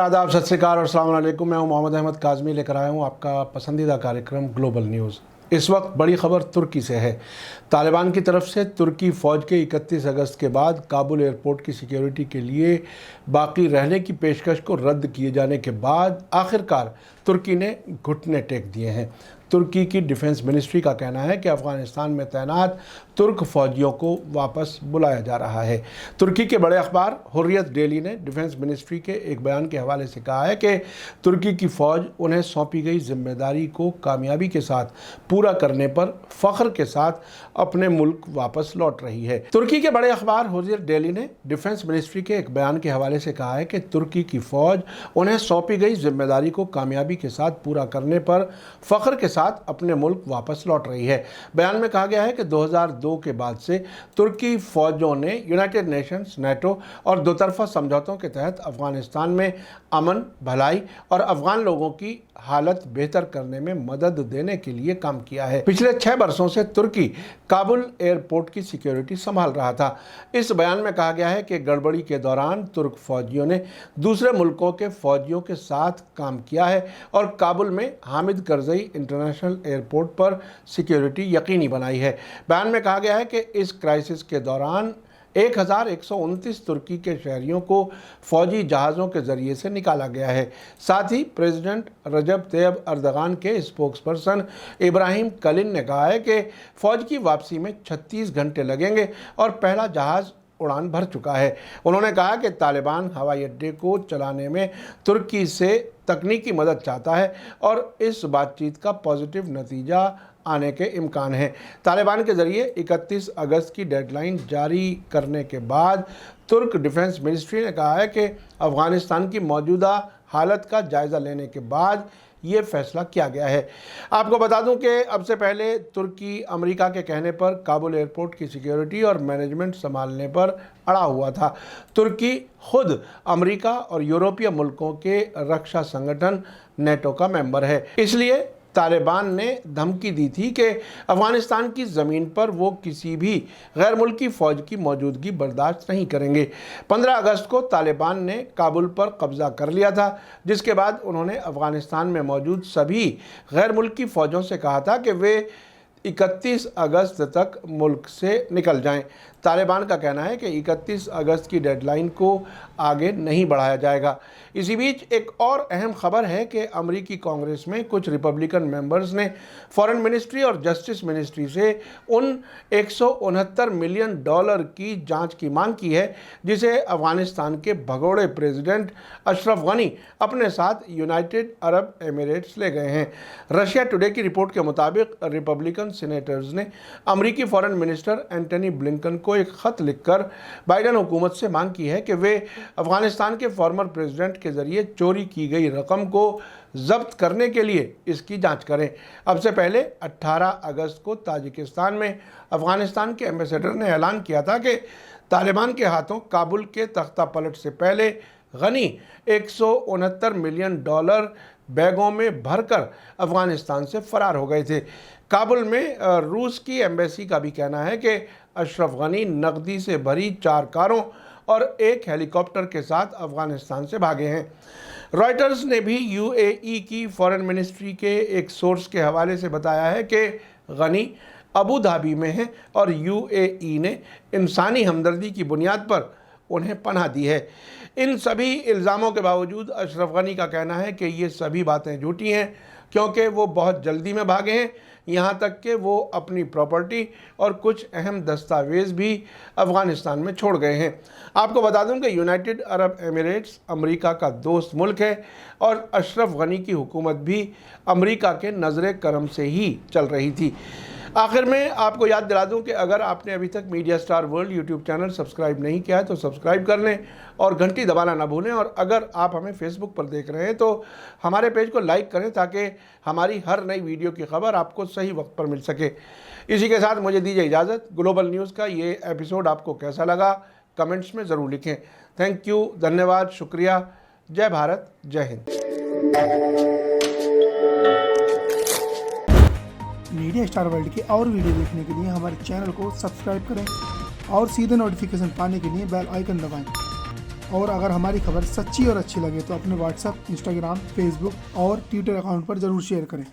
आदाब, सत श्री अकाल और अस्सलाम वालेकुम। मैं हूं मोहम्मद अहमद काज़मी, लेकर आया हूं आपका पसंदीदा कार्यक्रम ग्लोबल न्यूज़। इस वक्त बड़ी खबर तुर्की से है। तालिबान की तरफ से तुर्की फ़ौज के 31 अगस्त के बाद काबुल एयरपोर्ट की सिक्योरिटी के लिए बाकी रहने की पेशकश को रद्द किए जाने के बाद आखिरकार तुर्की ने घुटने टेक दिए हैं। तुर्की की डिफेंस मिनिस्ट्री का कहना है कि अफ़गानिस्तान में तैनात तुर्क फ़ौजियों को वापस बुलाया जा रहा है। तुर्की के बड़े अखबार हुर्रियत डेली ने डिफेंस मिनिस्ट्री के एक बयान के हवाले से कहा है कि तुर्की की फ़ौज उन्हें सौंपी गई जिम्मेदारी को कामयाबी के साथ पूरा करने पर फ़ख्र के साथ अपने मुल्क वापस लौट रही है। तुर्की के बड़े अखबार हुर्रियत डेली ने डिफेंस मिनिस्ट्री के एक बयान के हवाले से कहा है कि तुर्की की फ़ौज उन्हें सौंपी गई जिम्मेदारी को कामयाबी के साथ पूरा करने पर फ़ख्र के साथ अपने मुल्क वापस लौट रही है। बयान में कहा गया है कि 2002 के बाद से तुर्की फ़ौजों ने यूनाइटेड नेशंस, नेटो और दोतरफा समझौतों के तहत अफ़गानिस्तान में अमन, भलाई और अफ़गान लोगों की हालत बेहतर करने में मदद देने के लिए काम किया है। पिछले 6 वर्षों से तुर्की काबुल एयरपोर्ट की सिक्योरिटी संभाल रहा था। इस बयान में कहा गया है कि गड़बड़ी के दौरान तुर्क फौजियों ने दूसरे मुल्कों के फौजियों के साथ काम किया है और काबुल में हामिद करज़ई इंटरनेशनल एयरपोर्ट पर सिक्योरिटी यकीनी बनाई है। बयान में कहा गया है कि इस क्राइसिस के दौरान 1129 तुर्की के शहरियों को फौजी जहाज़ों के ज़रिए से निकाला गया है। साथ ही प्रेसिडेंट रजब तैयब अर्दगान के स्पोक्सपर्सन इब्राहिम कलिन ने कहा है कि फ़ौज की वापसी में 36 घंटे लगेंगे और पहला जहाज़ उड़ान भर चुका है। उन्होंने कहा कि तालिबान हवाई अड्डे को चलाने में तुर्की से तकनीकी मदद चाहता है और इस बातचीत का पॉजिटिव नतीजा आने के इम्कान हैं। तालिबान के ज़रिए 31 अगस्त की डेडलाइन जारी करने के बाद तुर्क डिफेंस मिनिस्ट्री ने कहा है कि अफ़गानिस्तान की मौजूदा हालत का जायज़ा लेने के बाद ये फैसला किया गया है। आपको बता दूं कि अब से पहले तुर्की अमेरिका के कहने पर काबुल एयरपोर्ट की सिक्योरिटी और मैनेजमेंट संभालने पर अड़ा हुआ था। तुर्की खुद अमेरिका और यूरोपीय मुल्कों के रक्षा संगठन नेटो का मेंबर है। इसलिए तालिबान ने धमकी दी थी कि अफ़गानिस्तान की ज़मीन पर वो किसी भी गैर मुल्की फ़ौज की मौजूदगी बर्दाश्त नहीं करेंगे। 15 अगस्त को तालिबान ने काबुल पर कब्ज़ा कर लिया था, जिसके बाद उन्होंने अफ़गानिस्तान में मौजूद सभी गैर मुल्की फ़ौजों से कहा था कि वे 31 अगस्त तक मुल्क से निकल जाएं। तालिबान का कहना है कि 31 अगस्त की डेडलाइन को आगे नहीं बढ़ाया जाएगा। इसी बीच एक और अहम खबर है कि अमेरिकी कांग्रेस में कुछ रिपब्लिकन मेंबर्स ने फॉरेन मिनिस्ट्री और जस्टिस मिनिस्ट्री से उन 169 मिलियन डॉलर की जांच की मांग की है जिसे अफ़गानिस्तान के भगोड़े प्रेसिडेंट अशरफ गनी अपने साथ यूनाइटेड अरब एमिरेट्स ले गए हैं। रशिया टुडे की रिपोर्ट के मुताबिक रिपब्लिकन सीनेटर्स ने अमेरिकी फॉरेन मिनिस्टर एंटनी ब्लिंकन को एक ख़त लिखकर बाइडन हुकूमत से मांग की है कि वे अफ़गानिस्तान के फॉर्मर प्रेसिडेंट के ज़रिए चोरी की गई रकम को जब्त करने के लिए इसकी जांच करें। अब से पहले 18 अगस्त को ताजिकिस्तान में अफ़गानिस्तान के एम्बेसडर ने ऐलान किया था कि तालिबान के हाथों काबुल के तख्ता पलट से पहले गनी 169 मिलियन डॉलर बैगों में भरकर अफ़गानिस्तान से फ़रार हो गए थे। काबुल में रूस की एम्बेसी का भी कहना है कि अशरफ गनी नकदी से भरी 4 कारों और एक हेलीकॉप्टर के साथ अफ़गानिस्तान से भागे हैं। रॉयटर्स ने भी यूएई की फॉरेन मिनिस्ट्री के एक सोर्स के हवाले से बताया है कि गनी अबू धाबी में हैं और यूएई ने इंसानी हमदर्दी की बुनियाद पर उन्हें पनाह दी है। इन सभी इल्ज़ामों के बावजूद अशरफ गनी का कहना है कि ये सभी बातें झूठी हैं क्योंकि वो बहुत जल्दी में भागे हैं। यहाँ तक कि वो अपनी प्रॉपर्टी और कुछ अहम दस्तावेज़ भी अफ़गानिस्तान में छोड़ गए हैं। आपको बता दूं कि यूनाइटेड अरब एमिरेट्स अमेरिका का दोस्त मुल्क है और अशरफ गनी की हुकूमत भी अमेरिका के नज़र करम से ही चल रही थी। आखिर में आपको याद दिला दूं कि अगर आपने अभी तक media star world YouTube channel subscribe नहीं किया है तो सब्सक्राइब कर लें और घंटी दबाना ना भूलें। और अगर आप हमें फेसबुक पर देख रहे हैं तो हमारे पेज को लाइक करें ताकि हमारी हर नई वीडियो की खबर आपको सही वक्त पर मिल सके। इसी के साथ मुझे दीजिए इजाज़त। ग्लोबल न्यूज़ का ये एपिसोड आपको कैसा लगा कमेंट्स में ज़रूर लिखें। थैंक यू, धन्यवाद, शुक्रिया। जय भारत, जय हिंद। मीडिया स्टार वर्ल्ड के और वीडियो देखने के लिए हमारे चैनल को सब्सक्राइब करें और सीधे नोटिफिकेशन पाने के लिए बेल आइकन दबाएं। और अगर हमारी खबर सच्ची और अच्छी लगे तो अपने व्हाट्सएप, इंस्टाग्राम, फेसबुक और ट्विटर अकाउंट पर जरूर शेयर करें।